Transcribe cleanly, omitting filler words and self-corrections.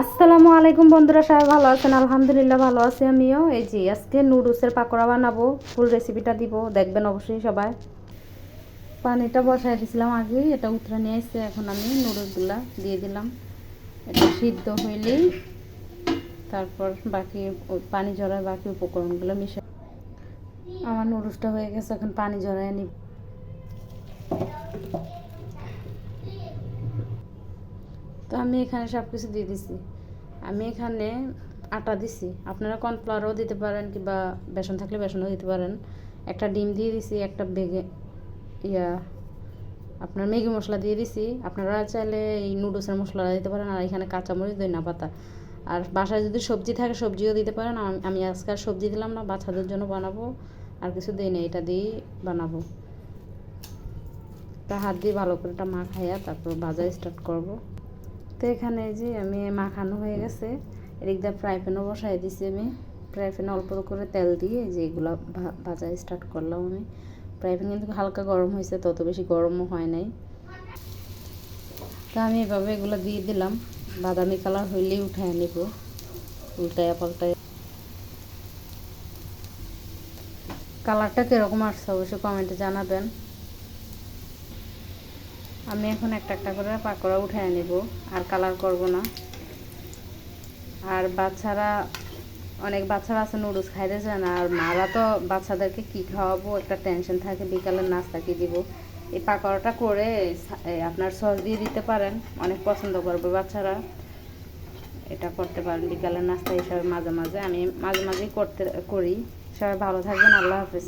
আসসালামু আলাইকুম বন্ধুরা, সবাই ভালো আছেন? আলহামদুলিল্লাহ ভালো আছি আমিও। এই যে আজকে নুডলসের পাকোড়া বানাবো, ফুল রেসিপিটা দিব, দেখবেন অবশ্যই সবাই। পানিটা বসাই দিয়েছিলাম আগেই, এটা উতরা নিয়ে এসে এখন আমি নুডলসগুলা দিয়ে দিলাম। এটা সিদ্ধ হইলেই তারপর বাকি পানি ঝরায় বাকি উপকরণগুলো মিশাই। আমার নুডলসটা হয়ে গেছে, এখন পানি ঝরায় নিব। তো আমি এখানে সব কিছু দিয়ে দিছি। আমি এখানে আটা দিছি, আপনারা কর্নফ্লাওয়ারও দিতে পারেন কিংবা বেসন থাকলে বেসনও দিতে পারেন। একটা ডিম দিয়ে দিছি, একটা আপনার ম্যাগি মশলা দিয়ে দিছি। আপনারা চাইলে এই নুডলসের মশলাটা দিতে পারেন, আর এখানে কাঁচামরিচ, ধনিয়া পাতা, আর বাসায় যদি সবজি থাকে সবজিও দিতে পারেন। আমি আজকে আর সবজি দিলাম না, বাচ্চাদের জন্য বানাবো, আর কিছু দিই না, এটা দিয়েই বানাবো। তা হাত দিয়ে ভালো করে এটা মাখাইয়া তারপর ভাজা স্টার্ট করব। তো এখানে যে আমি মাখানো হয়ে গেছে, এদিক দিয়ে ফ্রাই প্যানও বসাই দিছি। আমি ফ্রাই প্যানে অল্প করে তেল দিয়ে যে এগুলো ভাজা স্টার্ট করলাম। আমি ফ্রাই প্যান কিন্তু হালকা গরম হয়েছে, তত বেশি গরমও হয় নাই। তো আমি এভাবে এগুলো দিয়ে দিলাম, বাদামি কালার হইলেই উঠায় নিব, উল্টায়া পাল্টায়। কালারটা কীরকম আসছে অবশ্যই কমেন্টে জানাবেন। আমি এখন একটা একটা করে পাকোড়া উঠায় নিব, আর কালার করব না। আর অনেক বাচ্চারা আছে নুডলস খাইতে চায় না, আর মারা তো বাচ্চাদেরকে কী খাওয়াবো একটা টেনশন থাকে, বিকালের নাস্তা কী দিব। এই পাকোড়াটা করে আপনার সস দিয়ে দিতে পারেন, অনেক পছন্দ করবে বাচ্চারা। এটা করতে পারেন বিকালের নাস্তা হিসাবে মাঝে মাঝে, আমি মাঝে মাঝেই করি। সবাই ভালো থাকবেন, আল্লাহ হাফেজ।